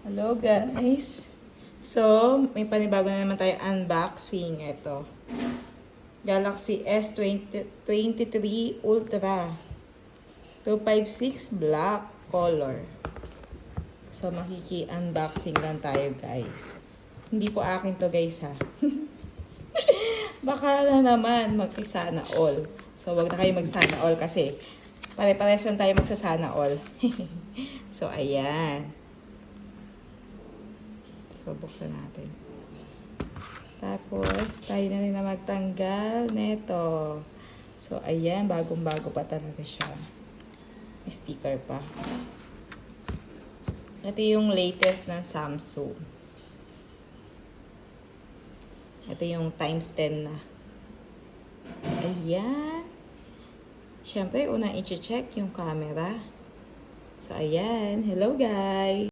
Hello guys! So, may panibago na naman tayo unboxing. Ito. Galaxy S23 Ultra 256 black color. So, makiki-unboxing lang tayo guys. Hindi po akin to guys ha. Baka na naman mag-sana all. So, wag na kayo mag-sana all kasi pare-pares lang tayo magsasana all. So, ayan. So, buksan natin. Tapos, tayo na rin na magtanggal neto. So, ayan. Bagong-bago pa talaga siya. May sticker pa. Ito yung latest ng Samsung. Ito yung times 10 na. Ayan. Siyempre, unang i-check yung camera. So, ayan. Hello, guys!